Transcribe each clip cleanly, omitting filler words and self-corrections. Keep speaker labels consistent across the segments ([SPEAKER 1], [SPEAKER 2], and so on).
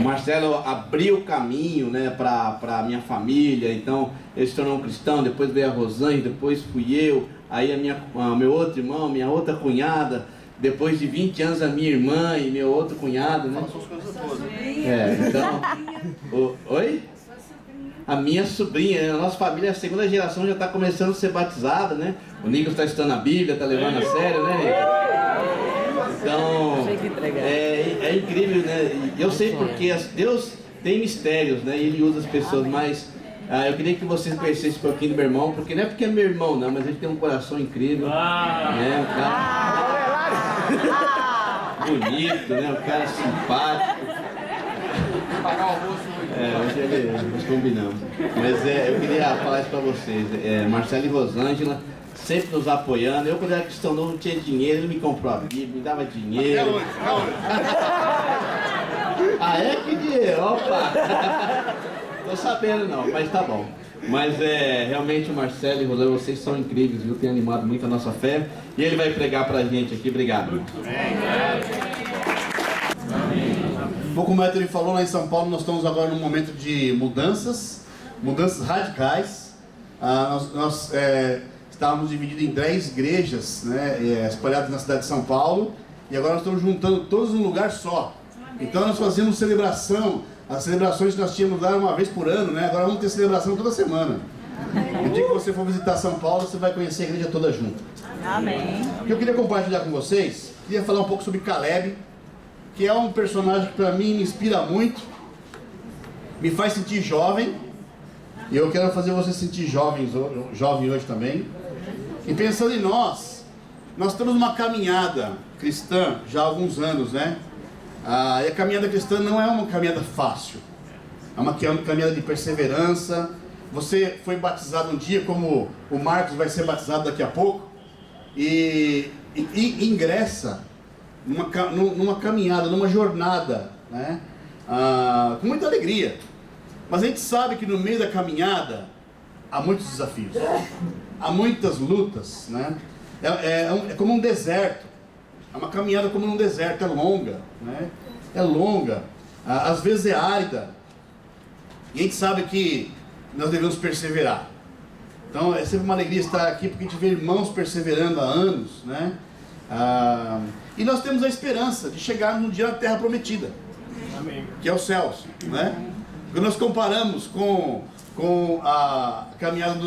[SPEAKER 1] Marcelo abriu o caminho, né, para minha família. Então ele se tornou um cristão, depois veio a Rosângela, depois fui eu, aí meu outro irmão, minha outra cunhada, depois de 20 anos a minha irmã e meu outro cunhado, né? Então, oi? A minha sobrinha, a nossa família, a segunda geração já está começando a ser batizada, né? O Nico está estudando a Bíblia, está levando a sério, né, Nico? Então, é incrível, né? Eu sei porque Deus tem mistérios, né? E Ele usa as pessoas, mas eu queria que vocês conhecessem um pouquinho do meu irmão, porque não é porque é meu irmão, não, mas ele tem um coração incrível, né? Um cara bonito, né? Um cara simpático.
[SPEAKER 2] Pagar o almoço
[SPEAKER 1] hoje nós combinamos. Mas eu queria falar isso pra vocês. Marcelo e Rosângela sempre nos apoiando. Eu, quando era cristão novo, não tinha dinheiro, ele me comprou a Bíblia, me dava dinheiro.
[SPEAKER 2] Até hoje, até hoje.
[SPEAKER 1] Ah, é? Que dinheiro? Opa! Tô sabendo não, mas tá bom. Mas realmente o Marcelo e o Rosângela, vocês são incríveis, viu? Tem animado muito a nossa fé. E ele vai pregar pra gente aqui. Obrigado.
[SPEAKER 3] Bom, como o Héctor falou, lá em São Paulo nós estamos agora num momento de mudanças radicais. Nós estávamos divididos em 10 igrejas, né, espalhadas na cidade de São Paulo, e agora nós estamos juntando todos num lugar só. Então nós fazemos celebração, as celebrações que nós tínhamos lá uma vez por ano, né, agora vamos ter celebração toda semana. No dia que você for visitar São Paulo, você vai conhecer a igreja toda junta.
[SPEAKER 4] Amém.
[SPEAKER 3] O que eu queria compartilhar com vocês, queria falar um pouco sobre Caleb, que é um personagem que para mim me inspira muito, me faz sentir jovem, e eu quero fazer você sentir jovem hoje também. E pensando em nós estamos numa caminhada cristã já há alguns anos, né? E a caminhada cristã não é uma caminhada fácil, é uma caminhada de perseverança. Você foi batizado um dia, como o Marcos vai ser batizado daqui a pouco, e ingressa numa caminhada, numa jornada, né? Com muita alegria. Mas a gente sabe que no meio da caminhada há muitos desafios, há muitas lutas, né? É como um deserto, é uma caminhada como um deserto, é longa, né? É longa, às vezes é árida, e a gente sabe que nós devemos perseverar. Então é sempre uma alegria estar aqui, porque a gente vê irmãos perseverando há anos, né? E nós temos a esperança de chegar num dia na Terra Prometida, amém, que é os céus, né? Quando nós comparamos com a caminhada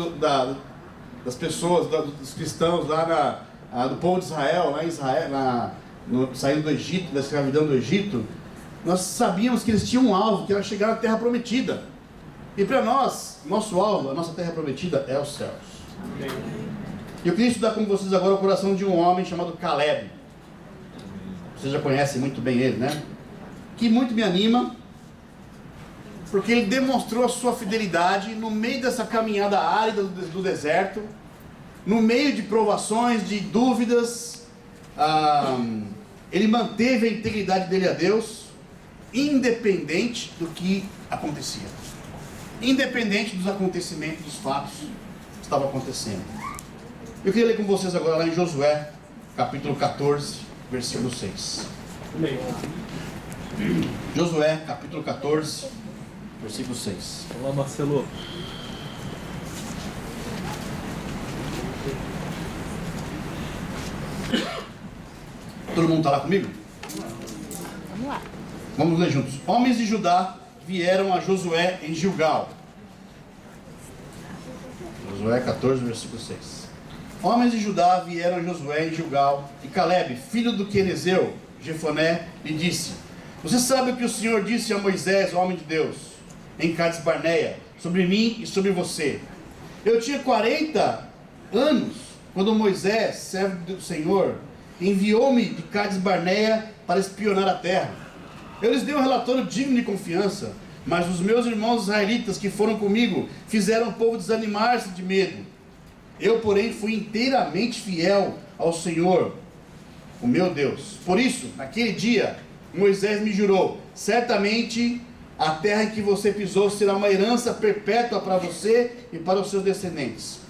[SPEAKER 3] das pessoas, dos cristãos lá do povo de Israel, lá em Israel, saindo do Egito, da escravidão do Egito, nós sabíamos que eles tinham um alvo, que era chegar na Terra Prometida. E para nós, nosso alvo, a nossa Terra Prometida é os céus. Amém. Eu queria estudar com vocês agora o coração de um homem chamado Caleb. Vocês já conhecem muito bem ele, né? Que muito me anima, porque ele demonstrou a sua fidelidade no meio dessa caminhada árida do deserto, no meio de provações, de dúvidas. Ele manteve a integridade dele a Deus, independente do que acontecia, independente dos acontecimentos, dos fatos que estavam acontecendo. Eu queria ler com vocês agora lá em Josué, capítulo 14, versículo 6. Josué, capítulo 14, versículo 6.
[SPEAKER 5] Olá, Marcelo.
[SPEAKER 3] Todo mundo está lá comigo?
[SPEAKER 4] Vamos lá.
[SPEAKER 3] Vamos ler juntos. Homens de Judá vieram a Josué em Gilgal. Josué 14, versículo 6. Homens de Judá vieram a Josué em Gilgal, e Caleb, filho do Quenezeu, Jefoné, lhe disse: Você sabe o que o Senhor disse a Moisés, homem de Deus, em Cades Barneia, sobre mim e sobre você. Eu tinha 40 anos, quando Moisés, servo do Senhor, enviou-me de Cades Barneia para espionar a terra. Eu lhes dei um relatório digno de confiança, mas os meus irmãos israelitas que foram comigo fizeram o povo desanimar-se de medo. Eu, porém, fui inteiramente fiel ao Senhor, o meu Deus. Por isso, naquele dia, Moisés me jurou: certamente a terra em que você pisou será uma herança perpétua para você e para os seus descendentes,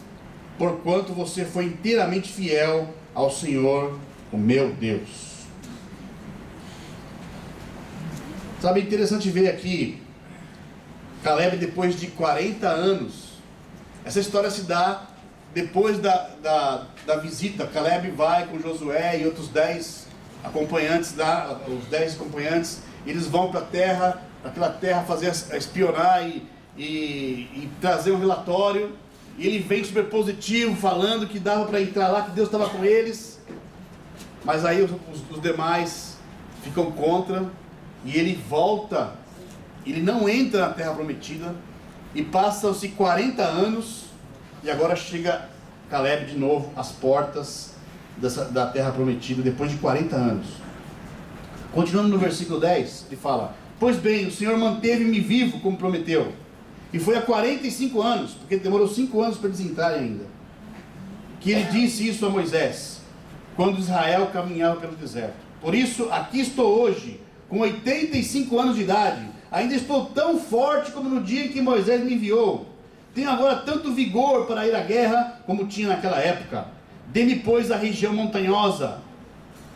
[SPEAKER 3] porquanto você foi inteiramente fiel ao Senhor, o meu Deus. Sabe, é interessante ver aqui, Caleb depois de 40 anos, essa história se dá depois da visita. Caleb vai com Josué e outros 10 acompanhantes, os 10 acompanhantes, eles vão para aquela terra fazer espionar e trazer um relatório, e ele vem super positivo, falando que dava para entrar lá, que Deus estava com eles, mas aí os demais ficam contra, e ele volta, ele não entra na terra prometida, e passam-se 40 anos, e agora chega Caleb de novo às portas da terra prometida, depois de 40 anos. Continuando no versículo 10, ele fala: pois bem, o Senhor manteve-me vivo como prometeu, e foi há 45 anos, porque demorou 5 anos para eles entrarem ainda, que ele disse isso a Moisés, quando Israel caminhava pelo deserto. Por isso, aqui estou hoje, com 85 anos de idade, ainda estou tão forte como no dia em que Moisés me enviou. Tenho agora tanto vigor para ir à guerra como tinha naquela época. Dê-me, pois, a região montanhosa,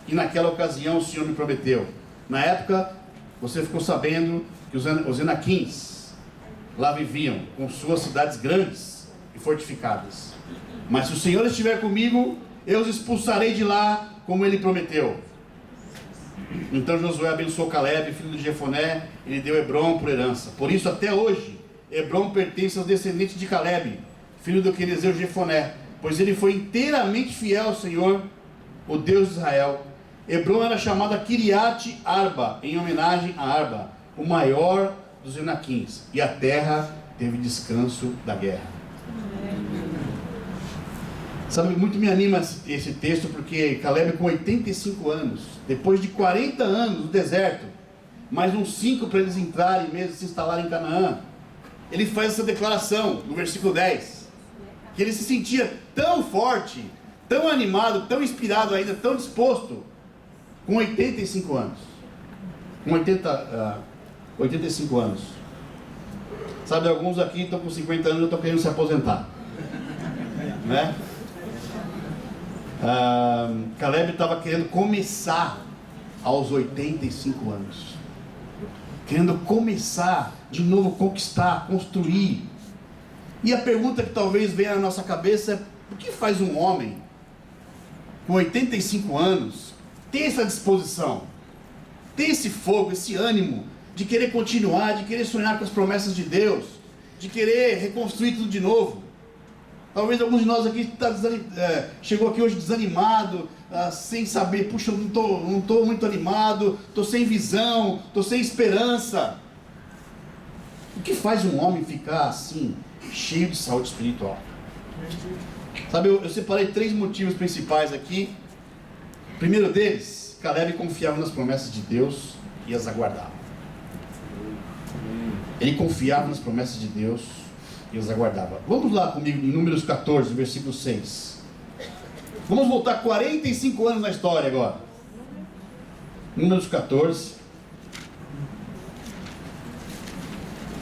[SPEAKER 3] que naquela ocasião o Senhor me prometeu. Na época, você ficou sabendo que os Enaquins lá viviam, com suas cidades grandes e fortificadas. Mas se o Senhor estiver comigo, eu os expulsarei de lá, como ele prometeu. Então Josué abençoou Caleb, filho de Jefoné, e lhe deu Hebrom por herança. Por isso, até hoje, Hebrom pertence aos descendentes de Caleb, filho do querizeu Jefoné, pois ele foi inteiramente fiel ao Senhor, o Deus de Israel. Hebrom era chamada Kiriat Arba, em homenagem a Arba, o maior dos Enaquins, e a terra teve descanso da guerra. Sabe, muito me anima esse texto, porque Caleb, com 85 anos, depois de 40 anos no deserto, mais uns 5 para eles entrarem mesmo, se instalarem em Canaã, ele faz essa declaração no versículo 10, que ele se sentia tão forte, tão animado, tão inspirado ainda, tão disposto, com 85 anos. Com 85 anos. Sabe, alguns aqui estão com 50 anos e estão querendo se aposentar. Né? Caleb estava querendo começar aos 85 anos. Querendo começar de novo, conquistar, construir. E a pergunta que talvez venha na nossa cabeça é: o que faz um homem com 85 anos ter essa disposição, ter esse fogo, esse ânimo de querer continuar, de querer sonhar com as promessas de Deus, de querer reconstruir tudo de novo? Talvez alguns de nós aqui chegou aqui hoje desanimado, sem saber, puxa, eu não estou muito animado, estou sem visão, estou sem esperança. O que faz um homem ficar assim, cheio de saúde espiritual? Sabe, eu separei 3 motivos principais aqui. O primeiro deles, Caleb confiava nas promessas de Deus e as aguardava. Ele confiava nas promessas de Deus e os aguardava. Vamos lá comigo em Números 14, versículo 6. Vamos voltar 45 anos na história agora. Números 14,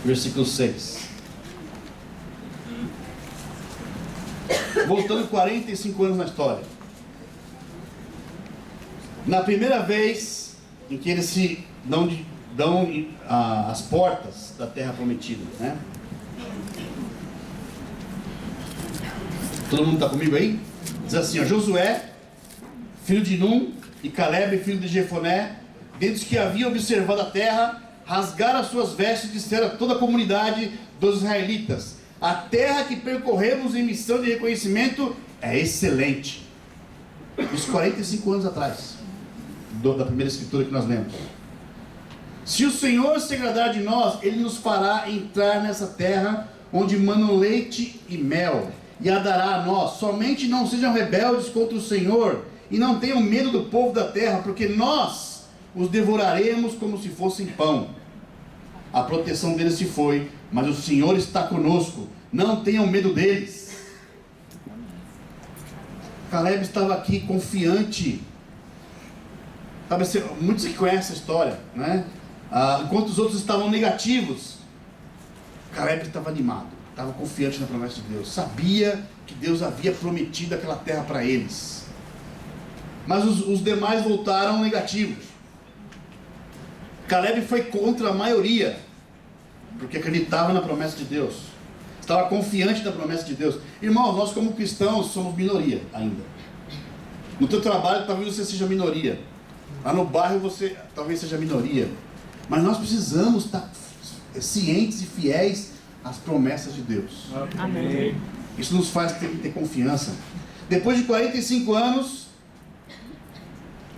[SPEAKER 3] versículo 6. Voltando 45 anos na história. Na primeira vez em que eles se dão as portas da terra prometida, né? Todo mundo está comigo aí? Diz assim, ó: Josué, filho de Num, e Caleb, filho de Jefoné, dentre os que haviam observado a terra, rasgaram as suas vestes e disseram a toda a comunidade dos israelitas: a terra que percorremos em missão de reconhecimento é excelente. Isso 45 anos atrás, da primeira escritura que nós lemos. Se o Senhor se agradar de nós, Ele nos fará entrar nessa terra onde manam leite e mel, e a dará a nós. Somente não sejam rebeldes contra o Senhor, e não tenham medo do povo da terra, porque nós os devoraremos como se fossem pão. A proteção deles se foi, mas o Senhor está conosco, não tenham medo deles. Caleb estava aqui confiante. Sabe, muitos que conhecem essa história, né? Enquanto os outros estavam negativos, Caleb estava animado, estava confiante na promessa de Deus, sabia que Deus havia prometido aquela terra para eles. Mas os demais voltaram negativos. Caleb foi contra a maioria, porque acreditava na promessa de Deus, estava confiante da promessa de Deus. Irmãos, nós como cristãos somos minoria ainda. No teu trabalho talvez você seja minoria, lá no bairro você talvez seja minoria, mas nós precisamos estar cientes e fiéis às promessas de Deus.
[SPEAKER 4] Amém.
[SPEAKER 3] Isso nos faz ter confiança. Depois de 45 anos,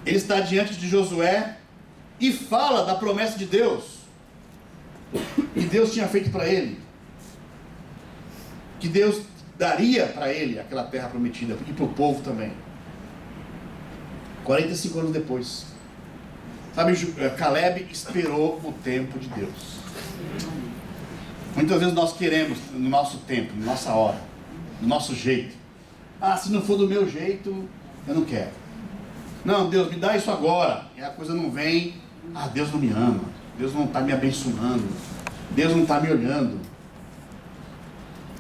[SPEAKER 3] ele está diante de Josué e fala da promessa de Deus, que Deus tinha feito para ele, que Deus daria para ele aquela terra prometida e para o povo também. 45 anos depois, sabe, Caleb esperou o tempo de Deus. Muitas vezes nós queremos no nosso tempo, na nossa hora, do nosso jeito. Ah, se não for do meu jeito, eu não quero. Não, Deus, me dá isso agora. E a coisa não vem. Ah, Deus não me ama. Deus não está me abençoando. Deus não está me olhando.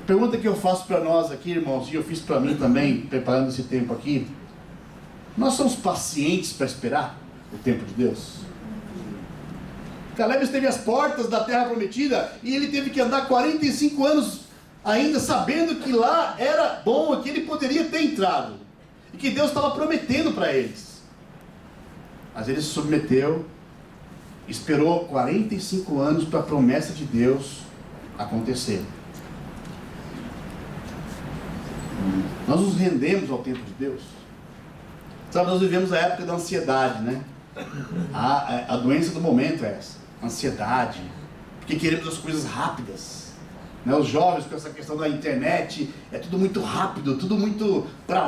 [SPEAKER 3] A pergunta que eu faço para nós aqui, irmãos, e eu fiz para mim também, preparando esse tempo aqui. Nós somos pacientes para esperar o tempo de Deus? Caleb esteve às portas da terra prometida e ele teve que andar 45 anos ainda sabendo que lá era bom, que ele poderia ter entrado e que Deus estava prometendo para eles. Mas ele se submeteu, esperou 45 anos para a promessa de Deus acontecer. Nós nos rendemos ao tempo de Deus. Sabe, nós vivemos a época da ansiedade, né? A doença do momento é essa, ansiedade, porque queremos as coisas rápidas, né? Os jovens com essa questão da internet, é tudo muito rápido, tudo muito para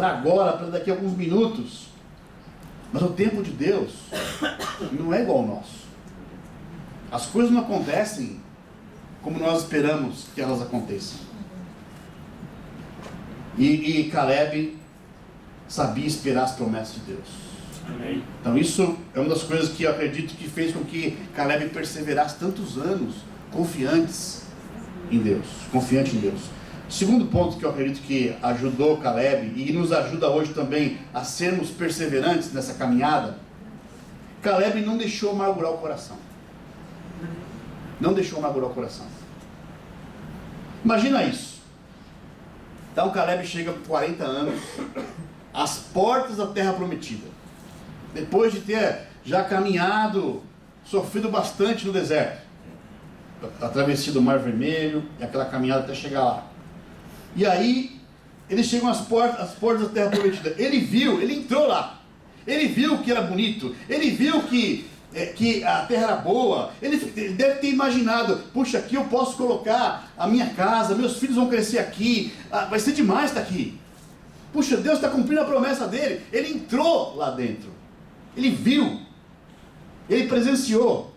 [SPEAKER 3] agora, para daqui a alguns minutos. Mas o tempo de Deus não é igual ao nosso. As coisas não acontecem como nós esperamos que elas aconteçam. E Caleb sabia esperar as promessas de Deus. Amém. Então isso é uma das coisas que eu acredito que fez com que Caleb perseverasse tantos anos confiante em Deus. Segundo ponto que eu acredito que ajudou Caleb e nos ajuda hoje também a sermos perseverantes nessa caminhada, Caleb não deixou amargurar o coração. Imagina isso. Então Caleb chega com 40 anos, às portas da terra prometida, depois de ter já caminhado, sofrido bastante no deserto, a travessia do Mar Vermelho, e aquela caminhada até chegar lá. E aí, eles chegam às portas da terra prometida. Ele entrou lá, ele viu que era bonito, ele viu que a terra era boa, ele deve ter imaginado, puxa, aqui eu posso colocar a minha casa, meus filhos vão crescer aqui, vai ser demais estar aqui. Puxa, Deus está cumprindo a promessa dele. Ele entrou lá dentro, ele viu, ele presenciou.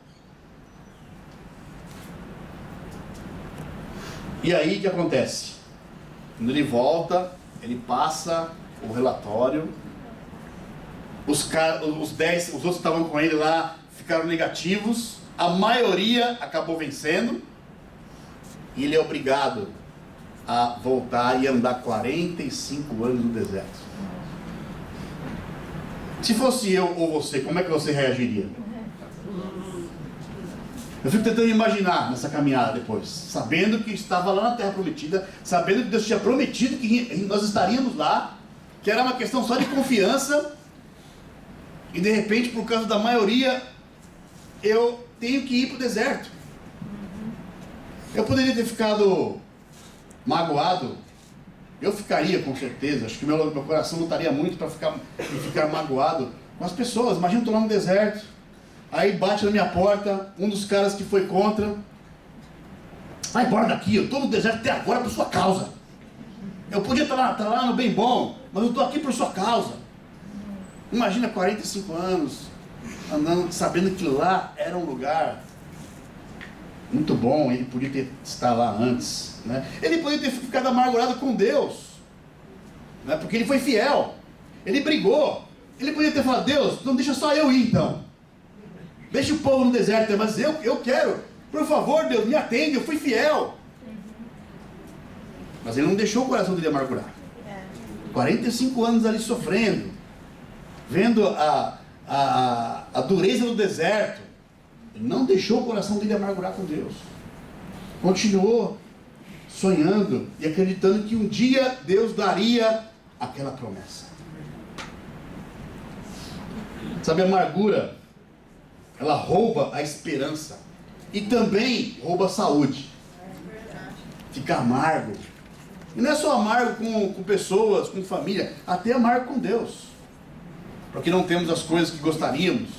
[SPEAKER 3] E aí o que acontece? Quando ele volta, ele passa o relatório, os outros que estavam com ele lá ficaram negativos, a maioria acabou vencendo, e ele é obrigado a voltar e andar 45 anos no deserto. Se fosse eu ou você, como é que você reagiria? Eu fico tentando imaginar nessa caminhada depois, sabendo que estava lá na terra prometida, sabendo que Deus tinha prometido que nós estaríamos lá, que era uma questão só de confiança, e de repente, por causa da maioria, eu tenho que ir para o deserto. Eu poderia ter ficado magoado, eu ficaria com certeza, acho que meu coração não estaria muito para ficar magoado com as pessoas. Imagina eu estou lá no deserto, aí bate na minha porta um dos caras que foi contra, vai embora daqui, eu estou no deserto até agora por sua causa, eu podia estar lá no bem bom, mas eu estou aqui por sua causa. Imagina 45 anos andando, sabendo que lá era um lugar muito bom, ele podia estar lá antes, né? Ele podia ter ficado amargurado com Deus, né? Porque ele foi fiel, ele brigou, ele podia ter falado, Deus, não deixa só eu ir então, deixa o povo no deserto, mas eu quero, por favor Deus, me atende, eu fui fiel. Mas ele não deixou o coração dele amargurar. 45 anos ali sofrendo, vendo a dureza do deserto, Ele não deixou o coração dele amargurar com Deus. Continuou sonhando e acreditando que um dia Deus daria aquela promessa. Sabe, a amargura, ela rouba a esperança e também rouba a saúde. Fica amargo. E não é só amargo com pessoas, com família, até amargo com Deus. Porque não temos as coisas que gostaríamos,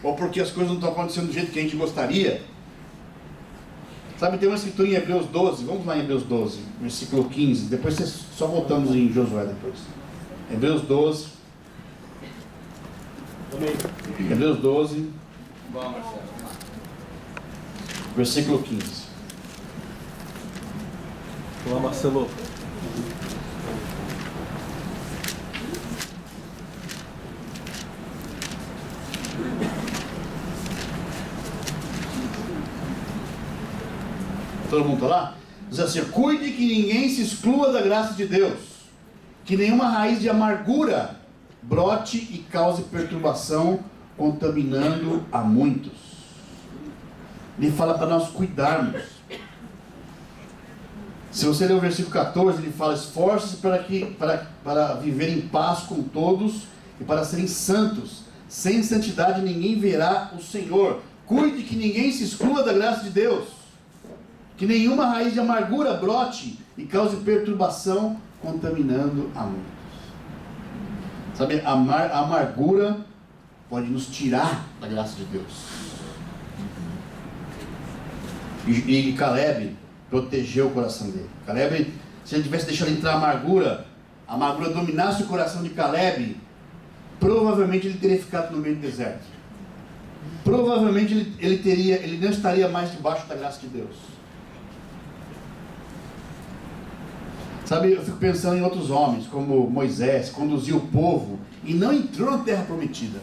[SPEAKER 3] ou porque as coisas não estão acontecendo do jeito que a gente gostaria. Sabe, tem uma escritura em Hebreus 12, vamos lá em Hebreus 12, versículo 15, depois só voltamos em Josué depois. Hebreus 12. Hebreus 12.
[SPEAKER 2] Vamos, Marcelo.
[SPEAKER 3] Versículo 15.
[SPEAKER 5] Olá, Marcelo.
[SPEAKER 3] Todo mundo está lá? Diz assim: cuide que ninguém se exclua da graça de Deus, que nenhuma raiz de amargura brote e cause perturbação, contaminando a muitos. Ele fala para nós cuidarmos. Se você ler o versículo 14, ele fala: esforce-se para viver em paz com todos e para serem santos. Sem santidade ninguém verá o Senhor. Cuide que ninguém se exclua da graça de Deus, que nenhuma raiz de amargura brote e cause perturbação, contaminando a muitos. Sabe, a amargura pode nos tirar da graça de Deus. E Caleb protegeu o coração dele. Caleb, se ele tivesse deixado entrar a amargura dominasse o coração de Caleb, provavelmente ele teria ficado no meio do deserto. Provavelmente ele não estaria mais debaixo da graça de Deus. Sabe, eu fico pensando em outros homens, como Moisés, conduziu o povo e não entrou na terra prometida.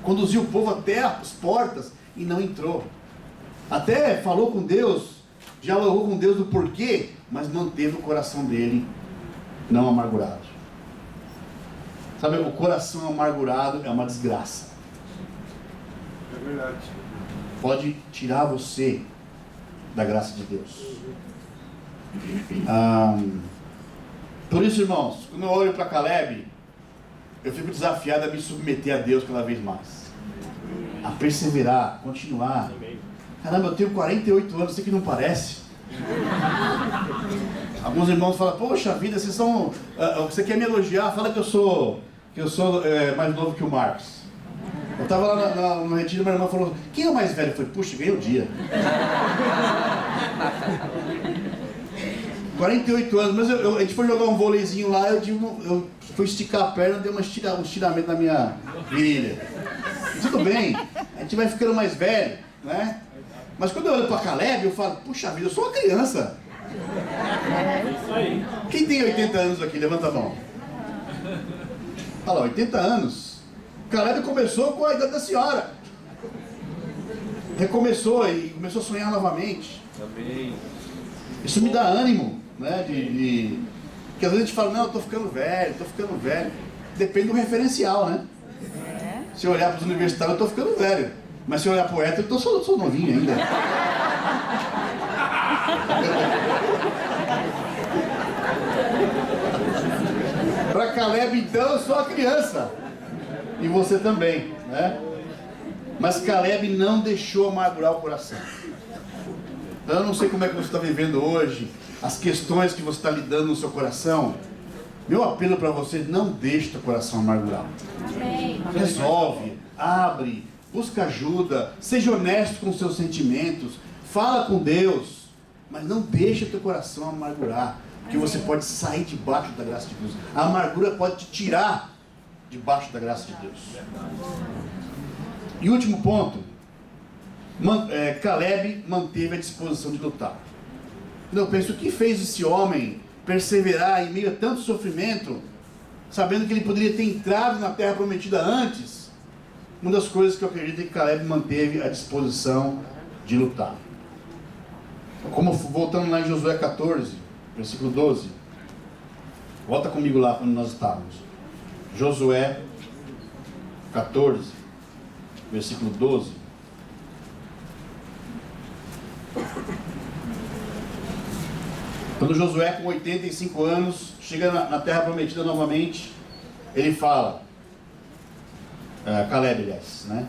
[SPEAKER 3] Conduziu o povo até as portas e não entrou. Até falou com Deus, dialogou com Deus do porquê, mas manteve o coração dele não amargurado. Sabe, o coração amargurado é uma desgraça.
[SPEAKER 5] É verdade.
[SPEAKER 3] Pode tirar você da graça de Deus. Por isso, irmãos, quando eu olho para Caleb, eu fico desafiado a me submeter a Deus cada vez mais, a perseverar, continuar. Caramba, eu tenho 48 anos, sei que não parece. Alguns irmãos falam: poxa vida, vocês são, você quer me elogiar? Fala que eu sou mais novo que o Marcos. Eu estava lá no retiro, minha irmã falou: quem é o mais velho? Eu falei: puxa, ganhei o dia. 48 anos, mas a gente foi jogar um vôleizinho lá, eu fui esticar a perna, dei um estiramento na minha virilha. Tudo bem, a gente vai ficando mais velho, né? Mas quando eu olho para Caleb, eu falo: puxa vida, eu sou uma criança. Quem tem 80 anos aqui? Levanta a mão. Olha lá, 80 anos. Caleb começou com a idade da senhora. Recomeçou e começou a sonhar novamente.
[SPEAKER 5] Amém.
[SPEAKER 3] Isso me dá ânimo, né? Porque às vezes a gente fala: não, eu tô ficando velho. Depende do referencial, né? Se eu olhar para os universitários, eu tô ficando velho. Mas se eu olhar para o hétero, eu sou novinho ainda. Para Caleb, então, eu sou a criança. E você também, né? Mas Caleb não deixou amargurar o coração. Eu não sei como é que você está vivendo hoje, as questões que você está lidando no seu coração. Meu apelo para você: não deixe teu coração amargurado.
[SPEAKER 4] Amém.
[SPEAKER 3] Resolve, abre, busca ajuda, seja honesto com os seus sentimentos, fala com Deus, mas não deixe teu coração amargurar, porque você pode sair debaixo da graça de Deus. A amargura pode te tirar debaixo da graça de Deus. E último ponto: Caleb manteve a disposição de lutar. Eu penso: o que fez esse homem perseverar em meio a tanto sofrimento, sabendo que ele poderia ter entrado na terra prometida antes? Uma das coisas que eu acredito é que Caleb manteve a disposição de lutar. Como voltando lá em Josué 14, versículo 12. Volta comigo lá quando nós estávamos. Josué 14, versículo 12. Quando Josué, com 85 anos, chega na terra prometida novamente, ele fala, Caleb, aliás, né?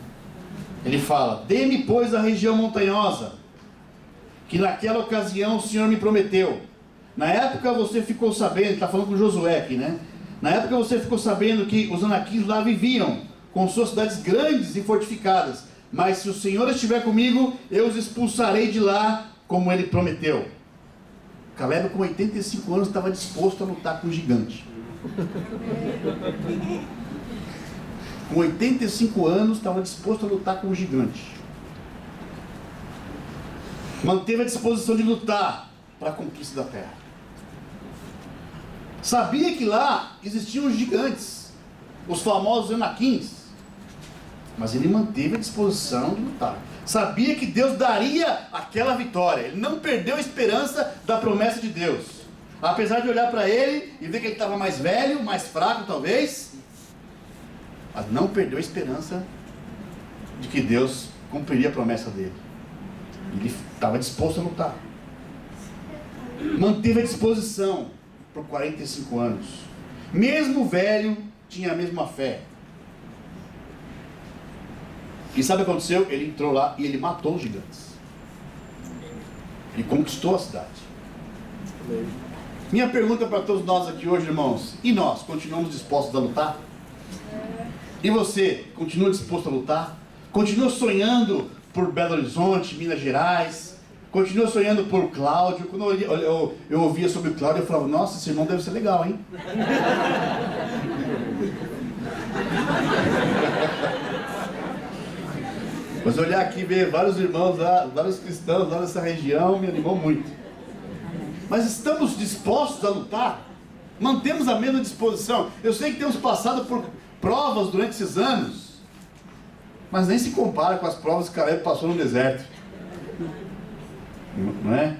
[SPEAKER 3] Ele fala: dê-me, pois, a região montanhosa, que naquela ocasião o Senhor me prometeu. Na época você ficou sabendo, está falando com Josué aqui, né? Na época você ficou sabendo que os anaquins lá viviam, com suas cidades grandes e fortificadas. Mas se o Senhor estiver comigo, eu os expulsarei de lá, como ele prometeu. Caleb, com 85 anos, estava disposto a lutar com o gigante. Com 85 anos, estava disposto a lutar com o gigante. Manteve a disposição de lutar para a conquista da terra. Sabia que lá existiam os gigantes, os famosos anaquins, mas ele manteve a disposição de lutar. Sabia que Deus daria aquela vitória. Ele não perdeu a esperança da promessa de Deus. Apesar de olhar para ele e ver que ele estava mais velho, mais fraco talvez, mas não perdeu a esperança de que Deus cumpriria a promessa dele. Ele estava disposto a lutar. Manteve a disposição por 45 anos. Mesmo velho, tinha a mesma fé. E sabe o que aconteceu? Ele entrou lá e ele matou os gigantes. Ele conquistou a cidade. Minha pergunta para todos nós aqui hoje, irmãos: e nós, continuamos dispostos a lutar? E você, continua disposto a lutar? Continua sonhando por Belo Horizonte, Minas Gerais? Continua sonhando por Cláudio? Quando eu ouvia sobre o Cláudio, eu falava: nossa, esse irmão deve ser legal, hein? Mas olhar aqui e ver vários irmãos lá, vários cristãos lá nessa região, me animou muito. Mas estamos dispostos a lutar? Mantemos a mesma disposição? Eu sei que temos passado por provas durante esses anos, mas nem se compara com as provas que Caleb passou no deserto. Não é?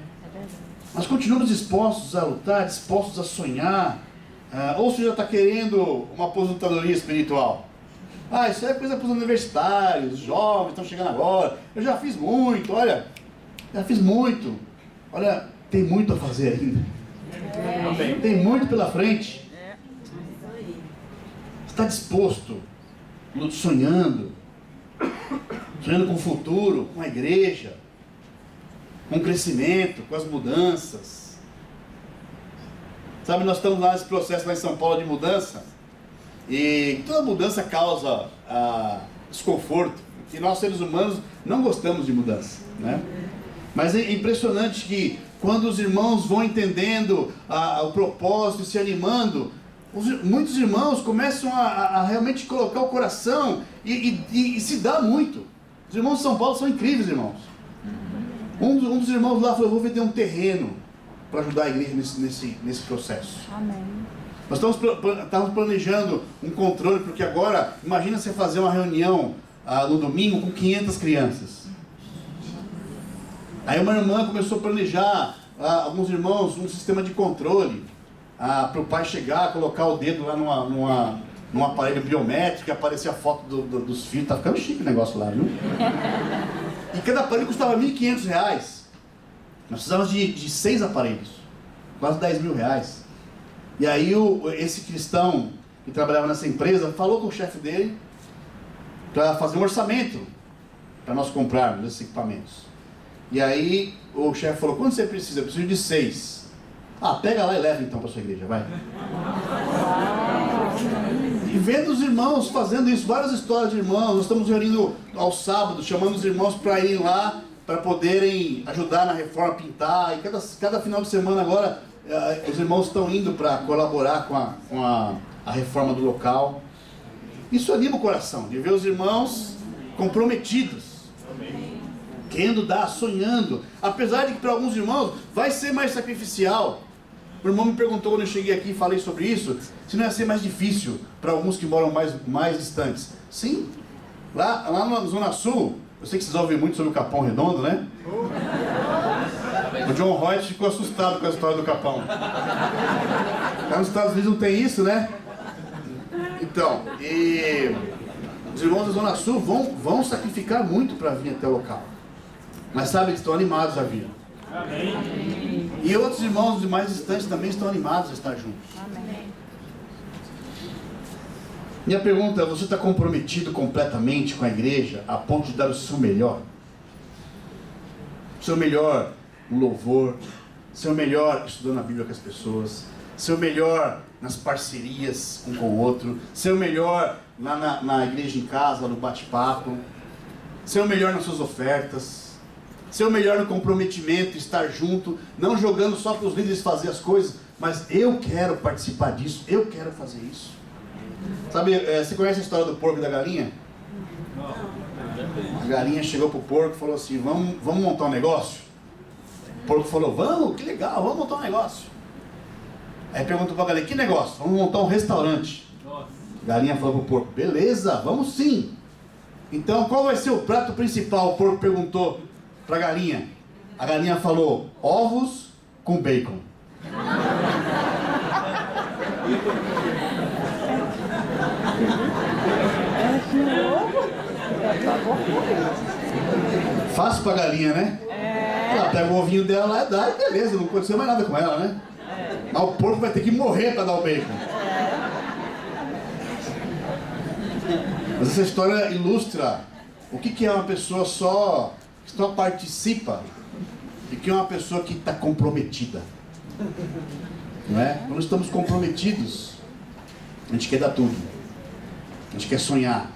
[SPEAKER 3] Nós continuamos dispostos a lutar, dispostos a sonhar. Ou você já está querendo uma aposentadoria espiritual? Isso é coisa para os universitários, os jovens estão chegando agora. Eu já fiz muito, olha, Olha, tem muito a fazer ainda. Tem muito pela frente. Está disposto, sonhando com o futuro, com a igreja, com o crescimento, com as mudanças. Sabe, nós estamos lá nesse processo lá em São Paulo de mudança. E toda mudança causa desconforto, e nós seres humanos não gostamos de mudança, né? Mas é impressionante que quando os irmãos vão entendendo o propósito e se animando, muitos irmãos começam a realmente colocar o coração e se dá muito. Os irmãos de São Paulo são incríveis, irmãos. Um dos irmãos lá falou: eu vou vender um terreno para ajudar a igreja nesse processo.
[SPEAKER 4] Amém.
[SPEAKER 3] Nós estamos planejando um controle, porque agora, imagina você fazer uma reunião no domingo com 500 crianças. Aí uma irmã começou a planejar, alguns irmãos, um sistema de controle, para o pai chegar, colocar o dedo lá num aparelho biométrico e aparecer a foto dos filhos. Está ficando chique o negócio lá, viu? E cada aparelho custava R$1.500. Nós precisávamos de 6 aparelhos, quase R$10.000. E aí esse cristão que trabalhava nessa empresa falou com o chefe dele para fazer um orçamento para nós comprarmos esses equipamentos. E aí o chefe falou: quanto você precisa? Eu preciso de 6. Pega lá e leva então para sua igreja, vai. E vendo os irmãos fazendo isso, várias histórias de irmãos. Nós estamos reunindo aos sábados, chamando os irmãos para irem lá, para poderem ajudar na reforma, pintar. E cada final de semana agora os irmãos estão indo para colaborar com a reforma do local. Isso anima o coração, de ver os irmãos comprometidos, querendo dar, sonhando. Apesar de que para alguns irmãos vai ser mais sacrificial. O irmão me perguntou quando eu cheguei aqui e falei sobre isso, se não ia ser mais difícil para alguns que moram mais distantes. Sim, lá na Zona Sul, eu sei que vocês ouvem muito sobre o Capão Redondo, né? O John Roy ficou assustado com a história do Capão. Lá nos Estados Unidos não tem isso, né? Então, e os irmãos da Zona Sul vão sacrificar muito para vir até o local. Mas sabe, eles estão animados a vir. Amém. E outros irmãos de mais distantes também estão animados a estar juntos.
[SPEAKER 4] Amém.
[SPEAKER 3] Minha pergunta é, você está comprometido completamente com a igreja a ponto de dar o seu melhor? O seu melhor no louvor, o seu melhor estudando a Bíblia com as pessoas, o seu melhor nas parcerias um com o outro, o seu melhor lá na igreja em casa, no bate-papo, o seu melhor nas suas ofertas, o seu melhor no comprometimento, estar junto, não jogando só para os líderes fazer as coisas, mas eu quero participar disso, eu quero fazer isso. Sabe, você conhece a história do porco e da galinha? A galinha chegou pro porco e falou assim, vamos montar um negócio? O porco falou, vamos, que legal, vamos montar um negócio. Aí perguntou pra galinha, que negócio? Vamos montar um restaurante. A galinha falou pro porco, beleza, vamos sim. Então qual vai ser o prato principal? O porco perguntou pra galinha. A galinha falou, ovos com bacon. Fácil pra galinha, né? Ela pega o ovinho dela lá e dá, e beleza, não aconteceu mais nada com ela, né? Mas o porco vai ter que morrer para dar o bacon. Mas essa história ilustra o que é uma pessoa que só participa e que é uma pessoa que está comprometida. Não é? Quando estamos comprometidos, a gente quer dar tudo. A gente quer sonhar.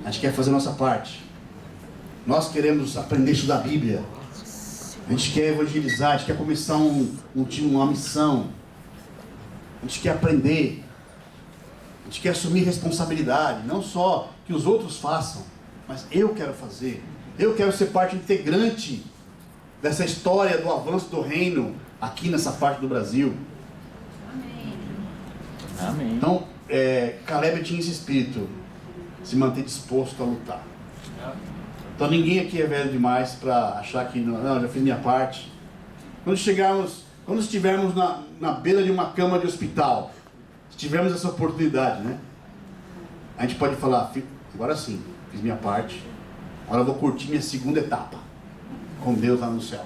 [SPEAKER 3] A gente quer fazer a nossa parte. Nós queremos aprender a estudar a Bíblia. A gente quer evangelizar, a gente quer começar uma missão. A gente quer aprender. A gente quer assumir responsabilidade. Não só que os outros façam, mas eu quero fazer. Eu quero ser parte integrante dessa história do avanço do reino aqui nessa parte do Brasil.
[SPEAKER 4] Amém.
[SPEAKER 3] Então, Caleb tinha esse espírito, se manter disposto a lutar. Então ninguém aqui é velho demais para achar que não, já fiz minha parte. Quando estivermos na beira de uma cama de hospital, se tivermos essa oportunidade, né? A gente pode falar, agora sim, fiz minha parte, agora eu vou curtir minha segunda etapa, com Deus lá no céu.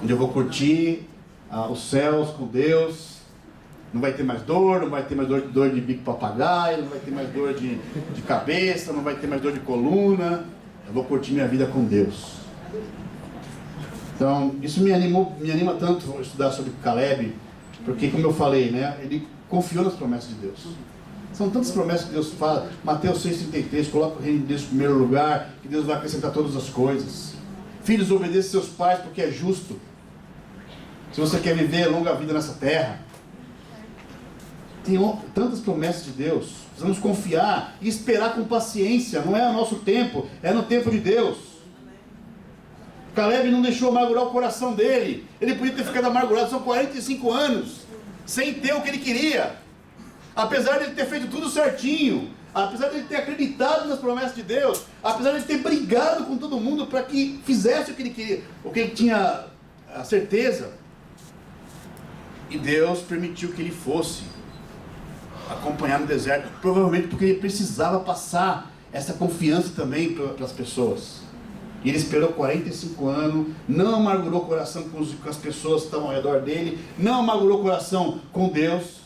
[SPEAKER 3] Onde eu vou curtir os céus com Deus. Não vai ter mais dor, não vai ter mais dor de bico papagaio, não vai ter mais dor de cabeça, não vai ter mais dor de coluna. Eu vou curtir minha vida com Deus. Então, isso me anima tanto a estudar sobre Caleb, porque, como eu falei, né, ele confiou nas promessas de Deus. São tantas promessas que Deus fala. Mateus 6,33, coloca o reino de Deus em primeiro lugar, que Deus vai acrescentar todas as coisas. Filhos, obedeçam seus pais porque é justo. Se você quer viver longa vida nessa terra, tem tantas promessas de Deus. Precisamos confiar e esperar com paciência. Não é o nosso tempo, é no tempo de Deus. Caleb não deixou amargurar o coração dele. Ele podia ter ficado amargurado, são 45 anos, sem ter o que ele queria. Apesar de ele ter feito tudo certinho, apesar de ele ter acreditado nas promessas de Deus, apesar de ele ter brigado com todo mundo para que fizesse o que ele queria, o que ele tinha a certeza. E Deus permitiu que ele fosse acompanhar no deserto, provavelmente porque ele precisava passar essa confiança também para as pessoas. E ele esperou 45 anos, não amargurou o coração com as pessoas que estavam ao redor dele, não amargurou o coração com Deus.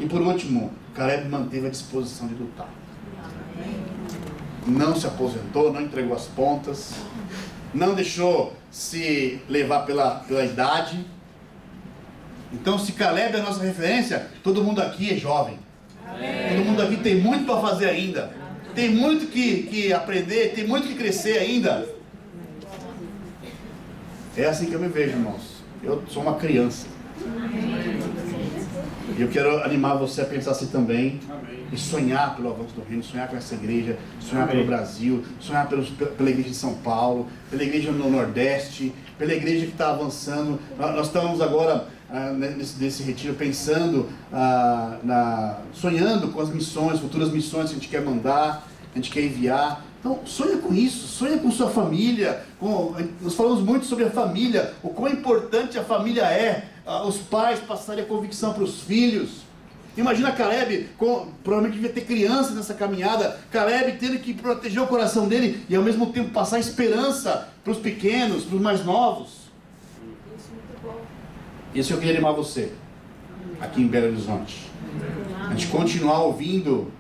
[SPEAKER 3] E por último, Caleb manteve a disposição de lutar. Não se aposentou, não entregou as pontas, não deixou se levar pela idade. Então, se Caleb é a nossa referência, todo mundo aqui é jovem. Amém. Todo mundo aqui tem muito para fazer ainda. Tem muito que aprender, tem muito que crescer ainda. É assim que eu me vejo, irmãos. Eu sou uma criança. E eu quero animar você a pensar assim também. E sonhar pelo avanço do reino, sonhar com essa igreja, sonhar pelo Brasil, sonhar pela igreja de São Paulo, pela igreja no Nordeste, pela igreja que está avançando. Nós estamos agora nesse retiro pensando, sonhando com as missões, futuras missões que a gente quer mandar, a gente quer enviar. Então sonha com isso, sonha com sua família. Nós falamos muito sobre a família, o quão importante a família é, os pais passarem a convicção para os filhos. Imagina Caleb, provavelmente devia ter criança nessa caminhada, Caleb tendo que proteger o coração dele e ao mesmo tempo passar esperança para os pequenos, para os mais novos. Isso eu queria animar você, aqui em Belo Horizonte. A gente continuar ouvindo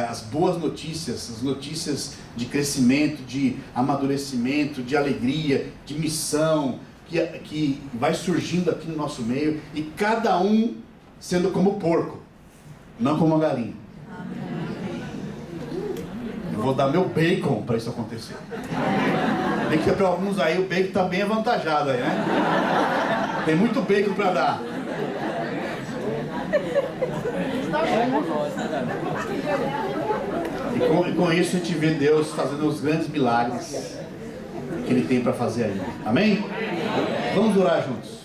[SPEAKER 3] as boas notícias, as notícias de crescimento, de amadurecimento, de alegria, de missão, que vai surgindo aqui no nosso meio, e cada um sendo como porco, não como uma galinha. Eu vou dar meu bacon para isso acontecer. Tem que para alguns aí o bacon está bem avantajado aí, né? Tem muito bacon para dar. E com isso a gente vê Deus fazendo os grandes milagres que Ele tem para fazer aí. Amém? Vamos orar juntos.